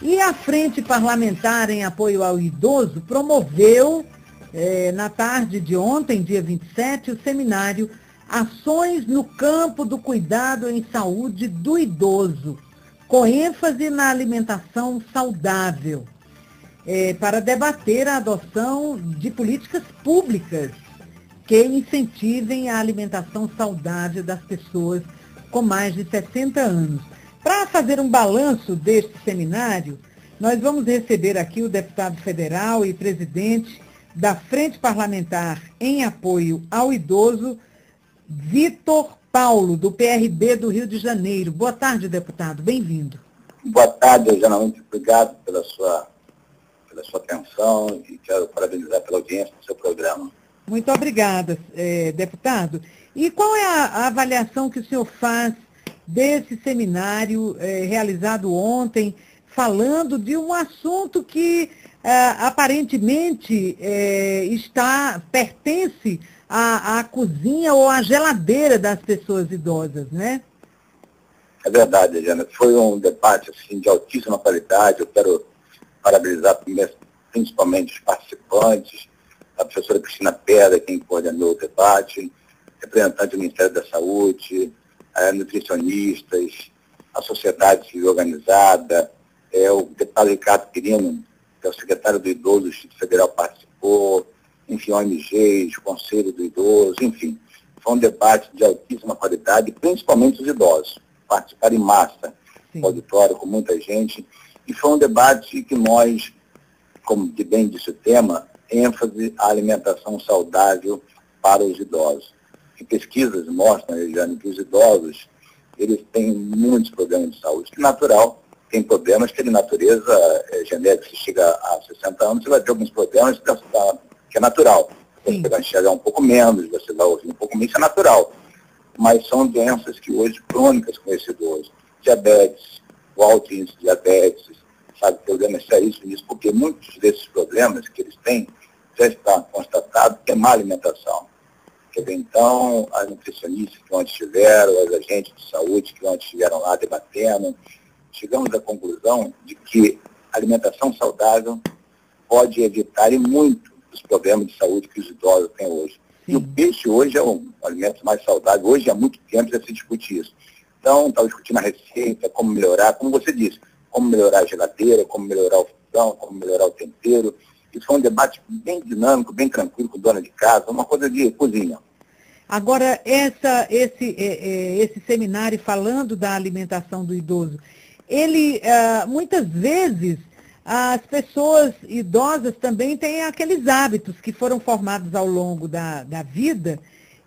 E a Frente Parlamentar em Apoio ao Idoso promoveu, na tarde de ontem, dia 27, o seminário Ações no Campo do Cuidado em Saúde do Idoso, com ênfase na alimentação saudável, para debater a adoção de políticas públicas que incentivem a alimentação saudável das pessoas com mais de 60 anos. Para fazer um balanço deste seminário, nós vamos receber aqui o deputado federal e presidente da Frente Parlamentar em Apoio ao Idoso, Vitor Paulo, do PRB do Rio de Janeiro. Boa tarde, deputado. Bem-vindo. Boa tarde, Eugênia. Muito obrigado pela sua atenção e quero parabenizar pela audiência do seu programa. Muito obrigada, deputado. E qual é a avaliação que o senhor faz desse seminário realizado ontem, falando de um assunto que aparentemente pertence à cozinha ou à geladeira das pessoas idosas, né? É verdade, Eugênia. Foi um debate assim, de altíssima qualidade. Eu quero parabenizar principalmente os participantes, a professora Cristina Pedra, quem coordenou o debate, representante do Ministério da Saúde, nutricionistas, a sociedade civil organizada, o deputado Ricardo Quirino, que é o secretário do Idoso do Distrito Federal, participou, enfim, ONGs, o Conselho do Idoso, enfim. Foi um debate de altíssima qualidade, principalmente os idosos. Participaram em massa, no auditório, com muita gente, e foi um debate que nós, como que bem disse o tema, ênfase à alimentação saudável para os idosos. E pesquisas mostram, Regiane, que os idosos, eles têm muitos problemas de saúde. Que natural, tem problemas que de natureza genética. Se chega a 60 anos, você vai ter alguns problemas que é natural. Você vai enxergar um pouco menos, você vai ouvir um pouco menos, isso é natural. Mas são doenças que hoje, crônicas com esse idoso. Diabetes, o alto índice de diabetes, sabe, problemas seríssimos nisso, porque muitos desses problemas que eles têm já está constatado que é má alimentação. Quer dizer, então, as nutricionistas que ontem estiveram, os agentes de saúde que ontem estiveram lá debatendo, chegamos à conclusão de que a alimentação saudável pode evitar e muito os problemas de saúde que os idosos têm hoje. E o peixe hoje é um alimento mais saudável. Hoje há muito tempo já se discute isso. Então, estava discutindo a receita, como melhorar, como você disse, como melhorar a geladeira, como melhorar o fogão, como melhorar o tempero. Isso foi um debate bem dinâmico, bem tranquilo com dona de casa, uma coisa de cozinha. Agora, esse seminário falando da alimentação do idoso, ele, muitas vezes, as pessoas idosas também têm aqueles hábitos que foram formados ao longo da vida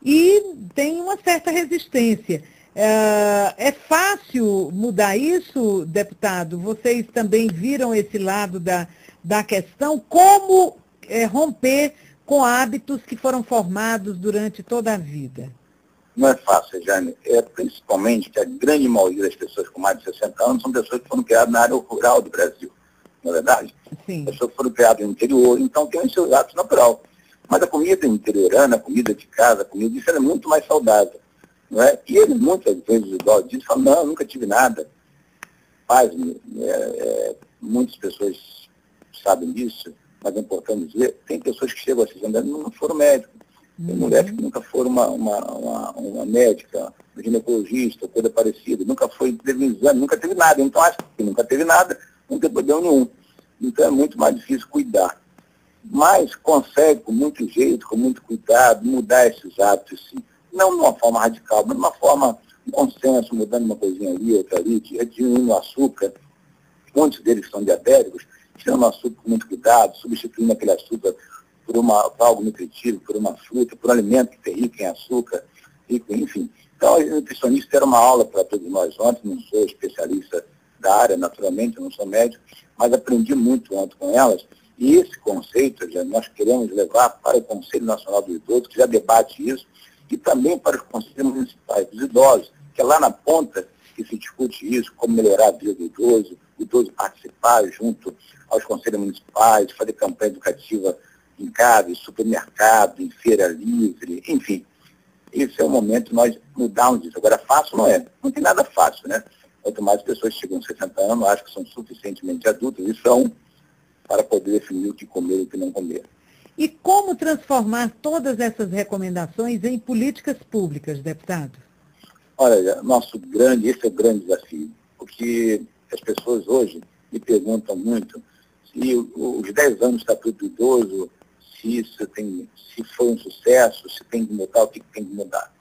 e têm uma certa resistência. É fácil mudar isso, deputado? Vocês também viram esse lado da questão? Como romper com hábitos que foram formados durante toda a vida? Não é fácil, Jane. Principalmente que a grande maioria das pessoas com mais de 60 anos são pessoas que foram criadas na área rural do Brasil, não é verdade? Sim. Pessoas que foram criadas no interior, então tem os seus hábitos natural. Mas a comida interiorana, a comida de casa, a comida, isso é muito mais saudável. Não é? E eles, muitas vezes, os idosos dizem, falam, não, nunca tive nada. Muitas pessoas sabem disso, mas é importante dizer, tem pessoas que chegam a 60 anos e não foram médicos. Tem mulheres que nunca foram uma médica, um ginecologista, coisa parecida, nunca teve um exame, nunca teve nada. Então, acho que nunca teve nada, não tem problema nenhum. Então, é muito mais difícil cuidar. Mas consegue, com muito jeito, com muito cuidado, mudar esses hábitos, sim. Não de uma forma radical, mas de uma forma, um consenso, mudando uma coisinha ali, outra ali, diminuindo o açúcar. Muitos deles são diabéticos, tirando o açúcar com muito cuidado, substituindo aquele açúcar por algo nutritivo, por uma fruta, por um alimento que tem rico em açúcar, rico, enfim. Então, os nutricionistas deram uma aula para todos nós ontem, não sou especialista da área, naturalmente, eu não sou médico, mas aprendi muito ontem com elas, e esse conceito, nós queremos levar para o Conselho Nacional do Idoso, que já debate isso, e também para os conselhos municipais dos idosos, que é lá na ponta que se discute isso, como melhorar a vida do idoso, o idoso participar junto aos conselhos municipais, fazer campanha educativa em casa, em supermercado, em feira livre, enfim. Esse é o momento de nós mudarmos isso. Agora, fácil não é. Não tem nada fácil, né? Quanto mais pessoas chegam aos 60 anos, acham que são suficientemente adultas, e são, para poder definir o que comer e o que não comer. E como transformar todas essas recomendações em políticas públicas, deputado? Olha, esse é o grande desafio, porque as pessoas hoje me perguntam muito se os 10 anos do Estatuto do Idoso, se foi um sucesso, se tem que mudar, o que tem que mudar.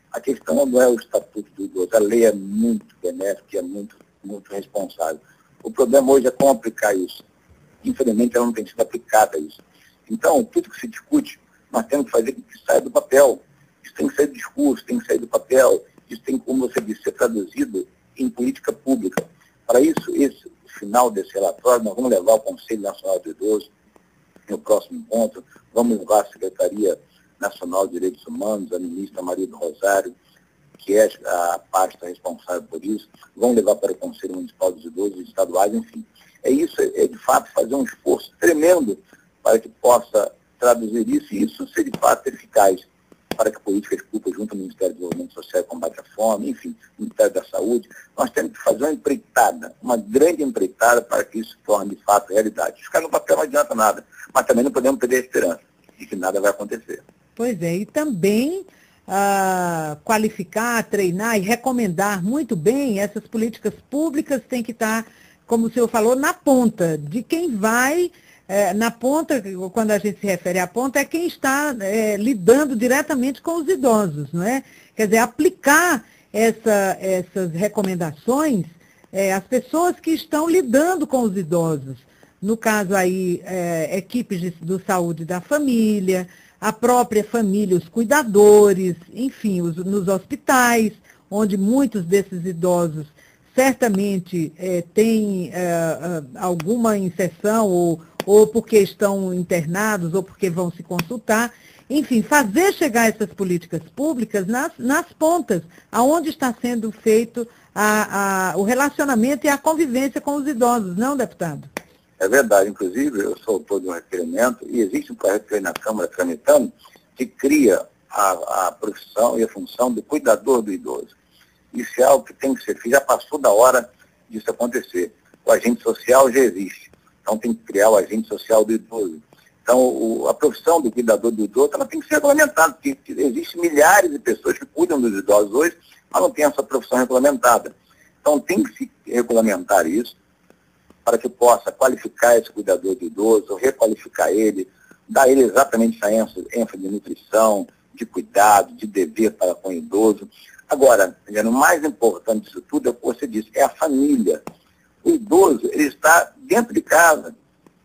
A questão não é o Estatuto do Idoso, a lei é muito benéfica e é muito, muito responsável. O problema hoje é como aplicar isso. Infelizmente, ela não tem sido aplicada isso. Então, tudo que se discute, nós temos que fazer com que saia do papel. Isso tem que sair do discurso, tem que sair do papel. Isso tem, como você disse, ser traduzido em política pública. Para isso, no final desse relatório, nós vamos levar ao Conselho Nacional do Idoso, no próximo encontro, vamos levar à Secretaria Nacional de Direitos Humanos, a ministra Maria do Rosário, que é a pasta responsável por isso, vamos levar para o Conselho Municipal dos Idosos estaduais, enfim. É isso, é de fato fazer um esforço tremendo para que possa traduzir isso, e isso ser de fato eficaz, para que políticas públicas junto ao Ministério do Desenvolvimento Social e Combate à Fome, enfim, Ministério da Saúde, nós temos que fazer uma empreitada, uma grande empreitada para que isso se torne de fato realidade. Ficar no papel não adianta nada, mas também não podemos perder a esperança de que nada vai acontecer. Pois é, e também qualificar, treinar e recomendar muito bem essas políticas públicas têm que estar, como o senhor falou, na ponta de quem vai. Na ponta, quando a gente se refere à ponta, é quem está lidando diretamente com os idosos, não é? Quer dizer, aplicar essas recomendações às pessoas que estão lidando com os idosos. No caso aí, equipes do saúde da família, a própria família, os cuidadores, enfim, nos hospitais, onde muitos desses idosos certamente têm alguma inserção ou porque estão internados, ou porque vão se consultar. Enfim, fazer chegar essas políticas públicas nas pontas, aonde está sendo feito o relacionamento e a convivência com os idosos, não, deputado? É verdade. Inclusive, eu sou autor de um requerimento, e existe um projeto aí na Câmara tramitando, que cria a profissão e a função do cuidador do idoso. Isso é algo que tem que ser feito, já passou da hora disso acontecer. O agente social já existe. Então, tem que criar o agente social do idoso. Então, a profissão do cuidador do idoso, ela tem que ser regulamentada, porque existem milhares de pessoas que cuidam dos idosos hoje, mas não tem essa profissão regulamentada. Então, tem que se regulamentar isso, para que possa qualificar esse cuidador do idoso, requalificar ele, dar a ele exatamente essa ênfase de nutrição, de cuidado, de dever para com o idoso. Agora, o mais importante disso tudo é o que você disse, é a família. O idoso, ele está dentro de casa.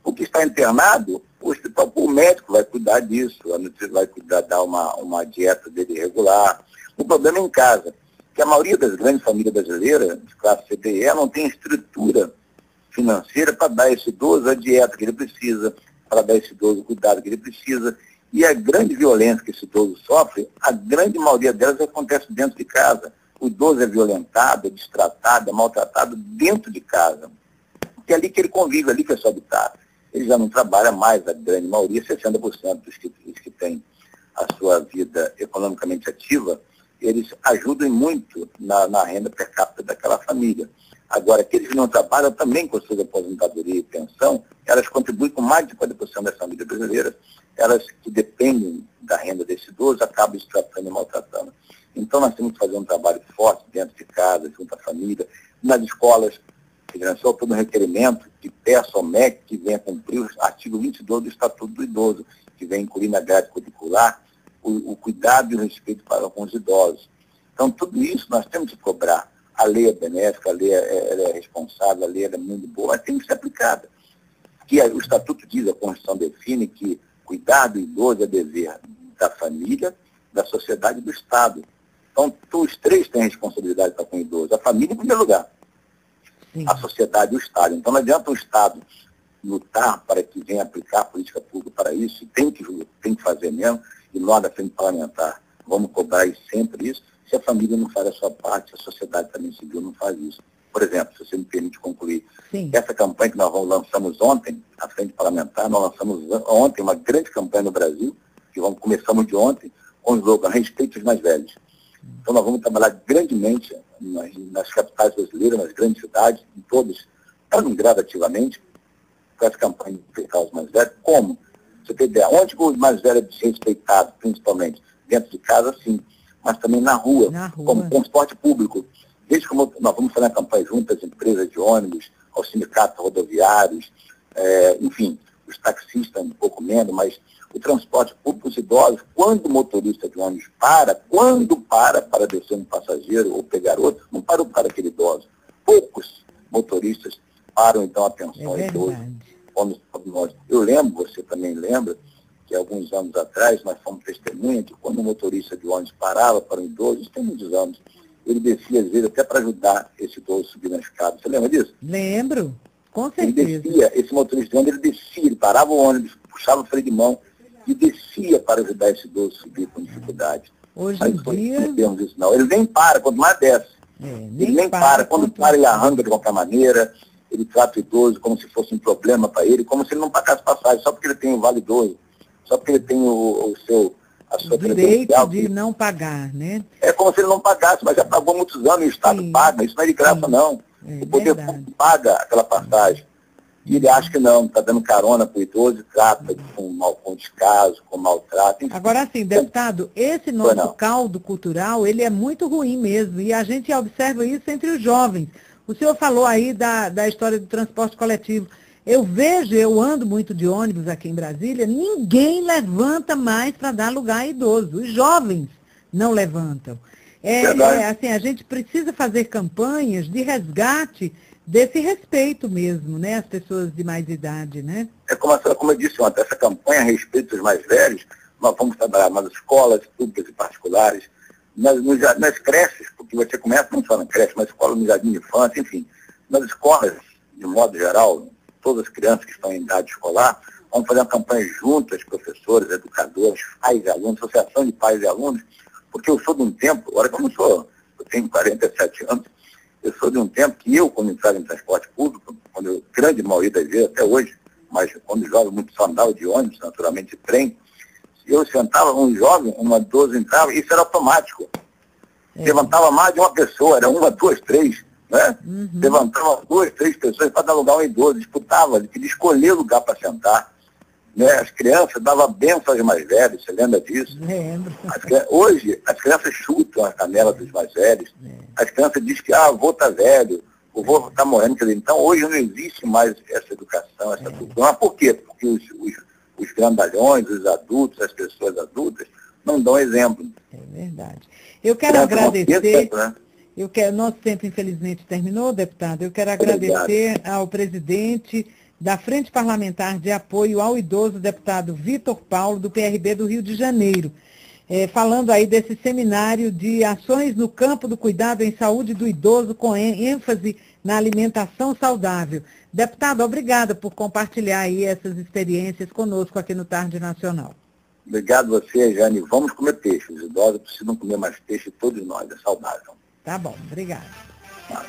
O que está internado, o médico vai cuidar disso, a nutrição vai cuidar, dar uma dieta dele regular. O problema é em casa, que a maioria das grandes famílias brasileiras, de classe C, D e E, não tem estrutura financeira para dar a esse idoso a dieta que ele precisa, para dar a esse idoso o cuidado que ele precisa. E a grande violência que esse idoso sofre, a grande maioria delas acontece dentro de casa. O idoso é violentado, é destratado, é maltratado dentro de casa. Porque é ali que ele convive, ali que é seu habitat. Ele já não trabalha mais, a grande maioria, 60% dos que têm a sua vida economicamente ativa, eles ajudam muito na renda per capita daquela família. Agora, aqueles que não trabalham também com suas aposentadoria e pensão, elas contribuem com mais de 40% das famílias brasileiras, elas que dependem da renda desse idoso acabam se tratando e maltratando. Então, nós temos que fazer um trabalho forte dentro de casa, junto à família, nas escolas. Eu sou todo um requerimento que peço ao MEC que venha cumprir o artigo 22 do Estatuto do Idoso, que vem incluir na grade curricular o cuidado e o respeito para com os idosos. Então, tudo isso nós temos que cobrar. A lei é benéfica, a lei ela é responsável, a lei é muito boa, mas tem que ser aplicada. Que o Estatuto diz, a Constituição define que cuidar do idoso é dever da família, da sociedade e do Estado. Então, os três têm responsabilidade para com o idoso. A família, em primeiro lugar. Sim. A sociedade e o Estado. Então, não adianta o Estado lutar para que venha aplicar a política pública para isso, tem que fazer mesmo, e nós, da frente parlamentar, vamos cobrar sempre isso. Se a família não faz a sua parte, a sociedade também civil não faz isso. Por exemplo, se você me permite concluir, sim, essa campanha que nós lançamos ontem, a frente parlamentar, nós lançamos ontem uma grande campanha no Brasil, que começamos de ontem, com o slogan Respeite os Mais Velhos. Então nós vamos trabalhar grandemente nas capitais brasileiras, nas grandes cidades, em todas, estão gradativamente, com essa campanha de respeitar os mais velhos. Como? Você tem ideia, onde os mais velhos é desrespeitado, principalmente? Dentro de casa, sim, mas também na rua. Como transporte público. Desde que nós vamos fazer a campanha junto às empresas de ônibus, aos sindicatos rodoviários, enfim, os taxistas um pouco menos, mas o transporte público, os idosos, quando o motorista de ônibus quando para descer um passageiro ou pegar outro, não parou para aquele idoso. Poucos motoristas param, então, atenção ao idoso. Eu lembro, você também lembra, que alguns anos atrás nós fomos testemunha que quando o motorista de ônibus parava para um idoso, isso tem muitos anos, ele descia às vezes até para ajudar esse idoso a subir na escada. Você lembra disso? Lembro, com certeza. Ele descia, esse motorista de ônibus, ele descia, ele parava o ônibus, puxava o freio de mão e descia para ajudar esse idoso a subir com dificuldade. Hoje em dia... Não temos isso, não. Ele nem para, quanto mais desce. Ele nem para. Quando para, ele arranca de qualquer maneira. Ele trata o idoso como se fosse um problema para ele, como se ele não pagasse passagem, só porque ele tem o vale idoso, só porque ele tem a sua direito de não pagar, né? É como se ele não pagasse, mas já pagou muitos anos e o Estado paga. Isso não é de graça, não. O poder público paga aquela passagem. E ele acha que não, está dando carona para o idoso e trata com descaso, com maltrato. Enfim. Agora, sim, deputado, esse nosso caldo cultural, ele é muito ruim mesmo, e a gente observa isso entre os jovens. O senhor falou aí da história do transporte coletivo. Eu ando muito de ônibus aqui em Brasília, ninguém levanta mais para dar lugar a idoso. Os jovens não levantam. Assim, a gente precisa fazer campanhas de resgate desse respeito mesmo, né? As pessoas de mais idade, né? Como eu disse ontem, essa campanha a respeito dos mais velhos, nós vamos trabalhar nas escolas públicas e particulares, nas creches, porque você começa não só na creche, mas escola no jardim de infância, enfim, nas escolas, de modo geral, todas as crianças que estão em idade escolar, vamos fazer uma campanha juntas, professores, educadores, pais e alunos, associação de pais e alunos, porque eu sou de um tempo, agora que eu tenho 47 anos, eu sou de um tempo que eu, quando entrava em transporte público, grande maioria das vezes, até hoje, mas quando jovem muito só andava de ônibus, naturalmente de trem, eu sentava um jovem, uma idosa entrava, isso era automático. Levantava mais de uma pessoa, era uma, duas, três, né? Levantava 2, 3 pessoas para dar lugar a um idoso, disputava, ele queria escolher lugar para sentar. Né? As crianças davam bênçãos aos mais velhos, você lembra disso? Lembro. Hoje, as crianças chutam a canela dos mais velhos, as crianças dizem que o vô está velho, o vô está morrendo. Quer dizer, então, hoje não existe mais essa educação, essa cultura. Mas por quê? Porque os grandalhões, os adultos, as pessoas adultas, não dão exemplo. É verdade. Eu quero agradecer... Nosso tempo, infelizmente, terminou, deputado. Eu quero agradecer ao presidente da Frente Parlamentar de Apoio ao Idoso, deputado Vitor Paulo, do PRB do Rio de Janeiro, falando aí desse seminário de ações no campo do cuidado em saúde do idoso, com ênfase na alimentação saudável. Deputado, obrigada por compartilhar aí essas experiências conosco aqui no Tarde Nacional. Obrigado a você, Jane. Vamos comer peixe. Os idosos precisam comer mais peixe, todos nós, é saudável. Tá bom, obrigada. Tá.